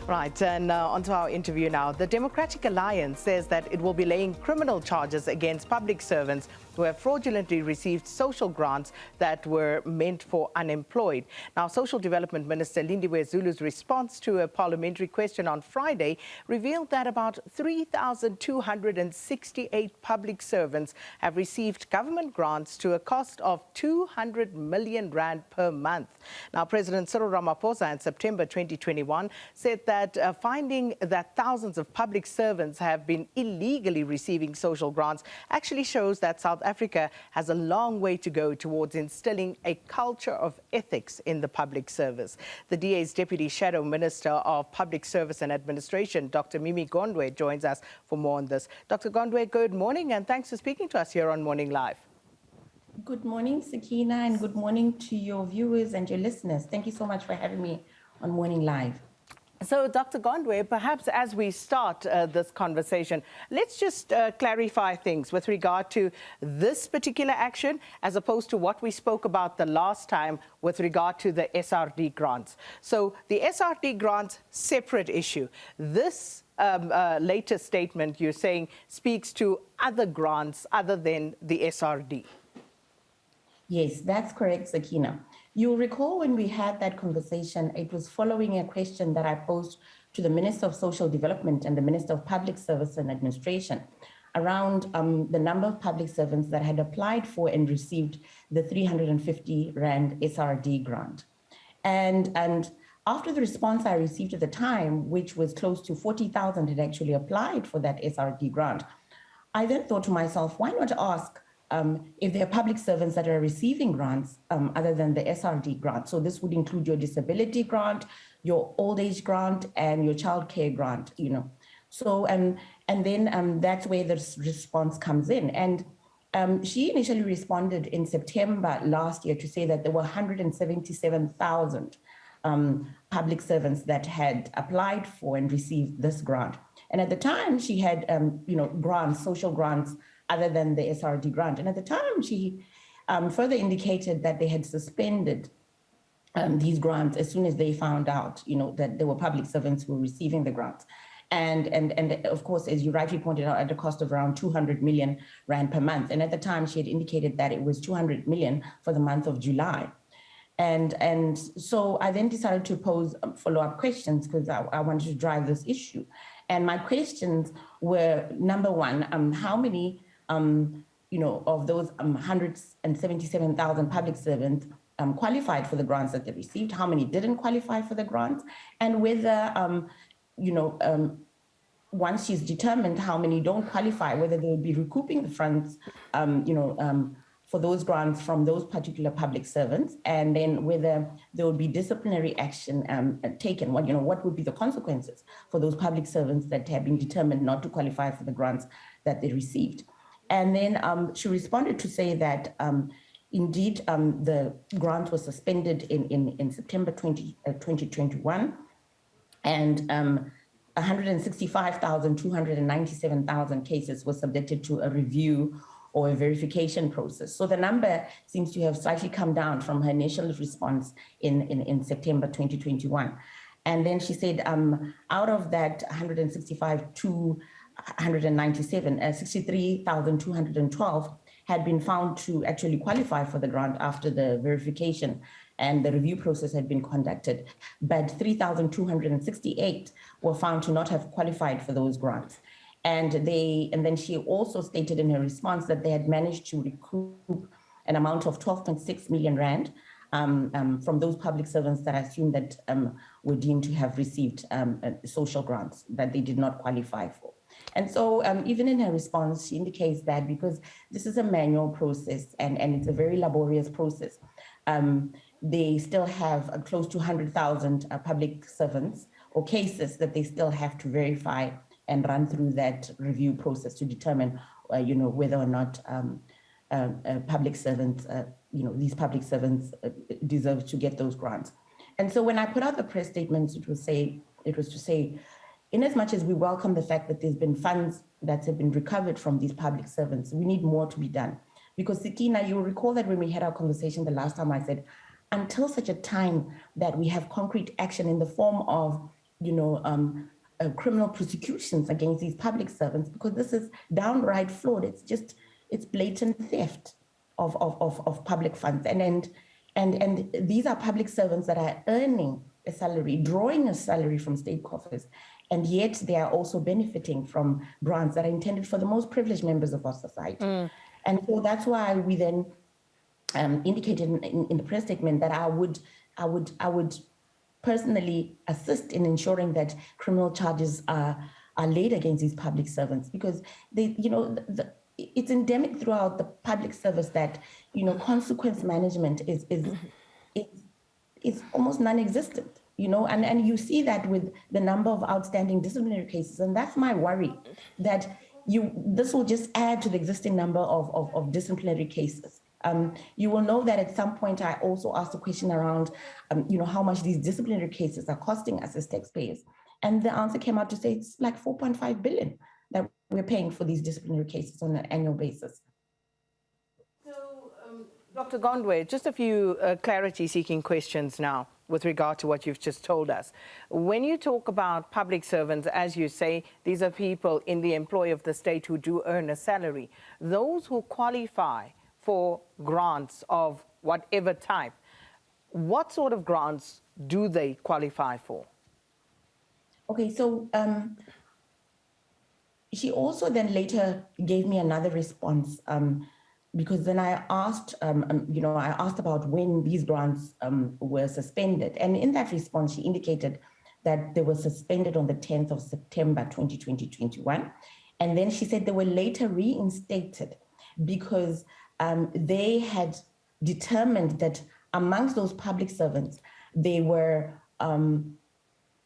Right, and onto our interview now. The Democratic Alliance says that it will be laying criminal charges against public servants who have fraudulently received social grants that were meant for unemployed. Now, Social Development Minister Lindiwe Zulu's response to a parliamentary question on Friday revealed that about 3,268 public servants have received government grants to a cost of 200 million rand per month. Now, President Cyril Ramaphosa in September 2021 said that finding that thousands of public servants have been illegally receiving social grants actually shows that South Africa has a long way to go towards instilling a culture of ethics in the public service. The DA's Deputy Shadow Minister of Public Service and Administration, Dr. Mimmy Gondwe, joins us for more on this. Dr. Gondwe, good morning and thanks for speaking to us here on Morning Live. Good morning, Sakina, and good morning to your viewers and your listeners. Thank you so much for having me on Morning Live. So, Dr. Gondwe, perhaps as we start this conversation, let's just clarify things with regard to this particular action as opposed to what we spoke about the last time with regard to the SRD grants. So, the SRD grants, separate issue. This latest statement you're saying speaks to other grants other than the SRD. Yes, that's correct, Sakina. You'll recall when we had that conversation, it was following a question that I posed to the Minister of Social Development and the Minister of Public Service and Administration around the number of public servants that had applied for and received the 350 Rand SRD grant. And after the response I received at the time, which was close to 40,000 had actually applied for that SRD grant, I then thought to myself, why not ask if there are public servants that are receiving grants other than the SRD grant. So this would include your disability grant, your old age grant, and your childcare grant, you know. So, and then that's where the response comes in. And she initially responded in September last year to say that there were 177,000 public servants that had applied for and received this grant. And at the time she had, grants, social grants, other than the SRD grant. And at the time, she further indicated that they had suspended these grants as soon as they found out, that there were public servants who were receiving the grants. And of course, as you rightly pointed out, at a cost of around 200 million Rand per month. And at the time, she had indicated that it was 200 million for the month of July. And so I then decided to pose follow-up questions because I wanted to drive this issue. And my questions were, number one, how many of those 177,000 public servants qualified for the grants that they received, how many didn't qualify for the grants, and whether, once she's determined how many don't qualify, whether they will be recouping the funds, for those grants from those particular public servants, and then whether there will be disciplinary action taken. What would be the consequences for those public servants that have been determined not to qualify for the grants that they received. And then she responded to say that indeed the grant was suspended in September 2021, and 165,297 cases were subjected to a review or a verification process. So the number seems to have slightly come down from her initial response in September 2021. And then she said, out of that 165,297, 63,212 had been found to actually qualify for the grant after the verification and the review process had been conducted, but 3,268 were found to not have qualified for those grants. And then she also stated in her response that they had managed to recoup an amount of 12.6 million Rand from those public servants that I assume that were deemed to have received social grants that they did not qualify for. And so even in her response, she indicates that because this is a manual process and it's a very laborious process, they still have close to 100,000 public servants or cases that they still have to verify and run through that review process to determine, whether or not public servants, these public servants deserve to get those grants. And so when I put out the press statements, it was to say, in as much as we welcome the fact that there's been funds that have been recovered from these public servants, we need more to be done. Because Sakina, you'll recall that when we had our conversation the last time, I said, until such a time that we have concrete action in the form of criminal prosecutions against these public servants, because this is downright fraud. It's blatant theft of public funds. And these are public servants that are earning a salary, drawing a salary from state coffers, and yet they are also benefiting from grants that are intended for the most privileged members of our society. And so that's why we then indicated in the press statement that I would personally assist in ensuring that criminal charges are laid against these public servants, because it's endemic throughout the public service that consequence management is almost non-existent. And you see that with the number of outstanding disciplinary cases, and that's my worry, that this will just add to the existing number of disciplinary cases. You will know that at some point I also asked a question around, how much these disciplinary cases are costing us as taxpayers. And the answer came out to say it's like 4.5 billion that we're paying for these disciplinary cases on an annual basis. So, Dr. Gondwe, just a few clarity-seeking questions now with regard to what you've just told us. When you talk about public servants, as you say, these are people in the employ of the state who do earn a salary. Those who qualify for grants of whatever type, what sort of grants do they qualify for? Okay, so she also then later gave me another response, because then I asked, I asked about when these grants were suspended. And in that response, she indicated that they were suspended on the 10th of September, 2021. And then she said they were later reinstated because they had determined that amongst those public servants, they were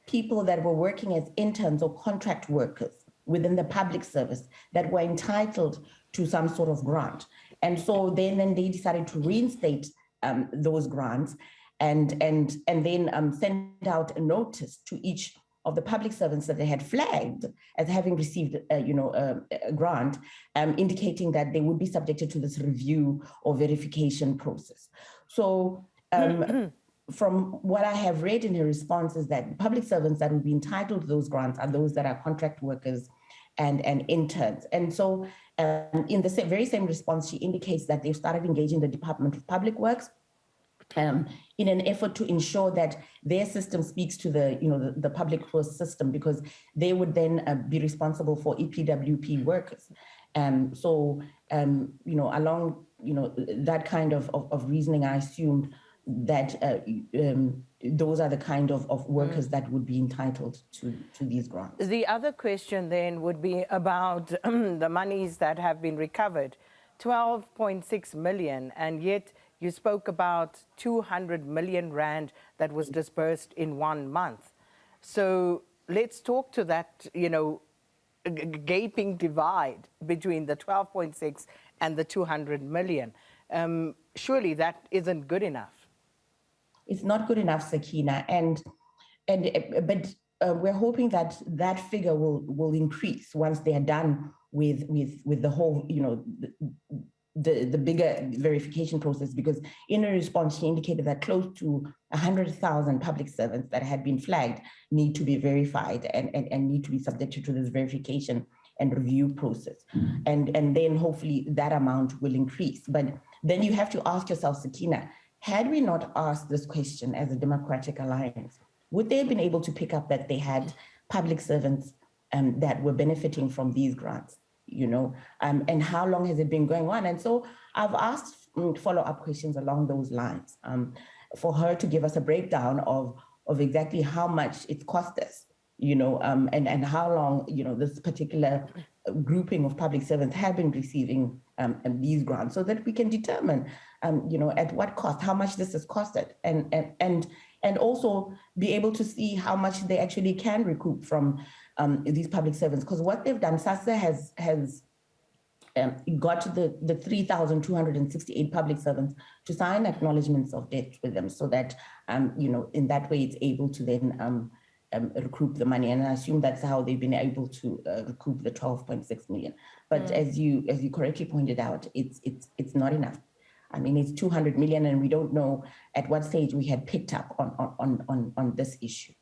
people that were working as interns or contract workers within the public service that were entitled to some sort of grant. And so then they decided to reinstate those grants and then send out a notice to each of the public servants that they had flagged as having received a grant, indicating that they would be subjected to this review or verification process. So from what I have read in her response is that public servants that would be entitled to those grants are those that are contract workers and interns. And so in the very same response, she indicates that they've started engaging the Department of Public Works in an effort to ensure that their system speaks to the public force system, because they would then be responsible for EPWP workers. So along that kind of reasoning, I assumed that those are the kind of workers that would be entitled to these grants. The other question then would be about the monies that have been recovered, 12.6 million, and yet you spoke about 200 million rand that was disbursed in 1 month. So let's talk to that, gaping divide between the 12.6 and the 200 million. Surely that isn't good enough. It's not good enough, Sakina, but we're hoping that that figure will increase once they are done with the whole, the bigger verification process, because in her response, she indicated that close to 100,000 public servants that had been flagged need to be verified and need to be subjected to this verification and review process. And then hopefully that amount will increase. But then you have to ask yourself, Sakina, had we not asked this question as a Democratic Alliance, would they have been able to pick up that they had public servants that were benefiting from these grants? And how long has it been going on? And so I've asked follow-up questions along those lines for her to give us a breakdown of exactly how much it's cost us, and how long, this particular grouping of public servants have been receiving these grants, so that we can determine, at what cost, how much this has costed, and also be able to see how much they actually can recoup from these public servants. Because what they've done, SASSA has got the 3,268 public servants to sign acknowledgements of debt with them, so that, in that way it's able to then recoup the money. And I assume that's how they've been able to recoup the 12.6 million. But as you correctly pointed out, it's not enough. I mean, it's 200 million, and we don't know at what stage we had picked up on this issue.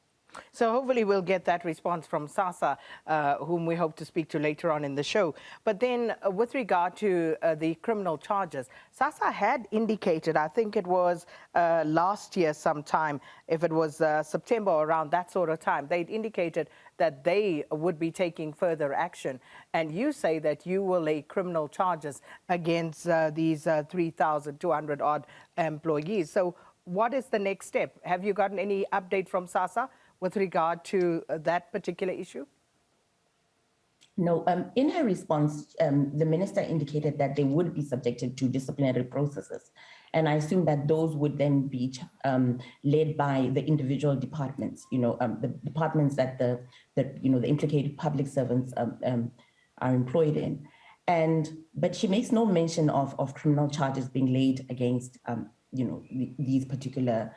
So hopefully we'll get that response from SASSA, whom we hope to speak to later on in the show. But then with regard to the criminal charges, SASSA had indicated, I think it was last year sometime, if it was September or around that sort of time, they'd indicated that they would be taking further action. And you say that you will lay criminal charges against these 3,200 odd employees. So what is the next step? Have you gotten any update from SASSA with regard to that particular issue? No, in her response, the minister indicated that they would be subjected to disciplinary processes. And I assume that those would then be led by the individual departments, the departments that the implicated public servants are employed in. But she makes no mention of criminal charges being laid against, these particular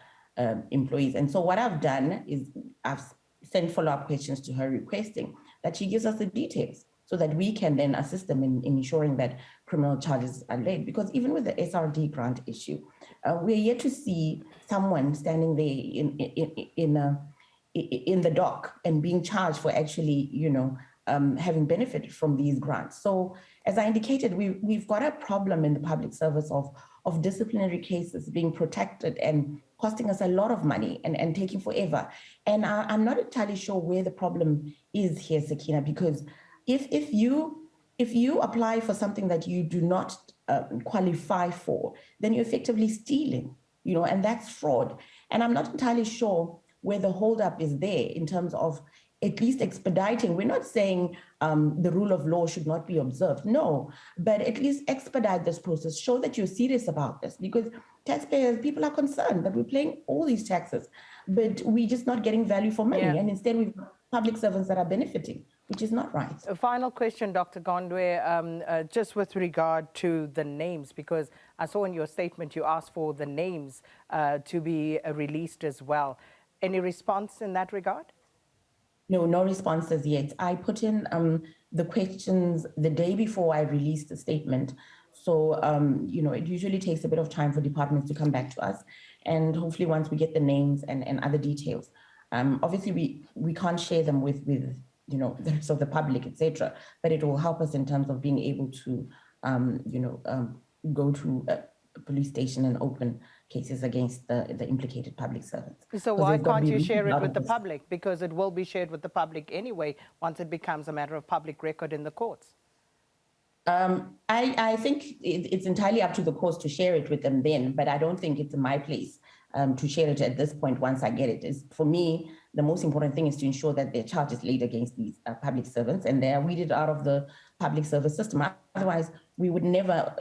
employees. And so what I've done is I've sent follow-up questions to her requesting that she gives us the details so that we can then assist them in ensuring that criminal charges are laid. Because even with the SRD grant issue, we're yet to see someone standing there in the dock and being charged for actually, having benefited from these grants. So as I indicated, we've got a problem in the public service of disciplinary cases being protected and costing us a lot of money and taking forever. And I'm not entirely sure where the problem is here, Sakina, because if you apply for something that you do not qualify for, then you're effectively stealing, and that's fraud. And I'm not entirely sure where the holdup is there in terms of at least expediting. We're not saying the rule of law should not be observed, no, but at least expedite this process, show that you're serious about this, because taxpayers, people are concerned that we're paying all these taxes, but we're just not getting value for money. Yeah. And instead we've got public servants that are benefiting, which is not right. A final question, Dr. Gondwe, just with regard to the names, because I saw in your statement you asked for the names to be released as well. Any response in that regard? No responses yet. I put in the questions the day before I released the statement. So, it usually takes a bit of time for departments to come back to us. And hopefully once we get the names and other details, obviously we can't share them with the rest of the public, etc. But it will help us in terms of being able to, go to a police station and open cases against the implicated public servants. So why can't you share it with the public? Because it will be shared with the public anyway once it becomes a matter of public record in the courts. I think it's entirely up to the courts to share it with them then, but I don't think it's in my place to share it at this point once I get it. For me, the most important thing is to ensure that there are charges laid against these public servants and they are weeded out of the public service system. Otherwise, we would never,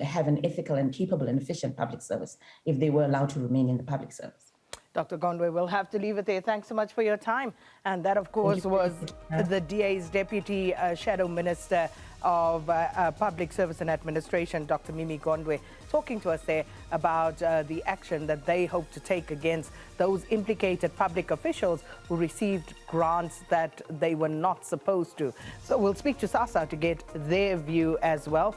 have an ethical and capable and efficient public service if they were allowed to remain in the public service. Dr. Gondwe, we'll have to leave it there. Thanks so much for your time. And that, of course, was the DA's Deputy Shadow Minister of Public Service and Administration, Dr. Mimmy Gondwe, talking to us there about the action that they hope to take against those implicated public officials who received grants that they were not supposed to. So we'll speak to SASSA to get their view as well.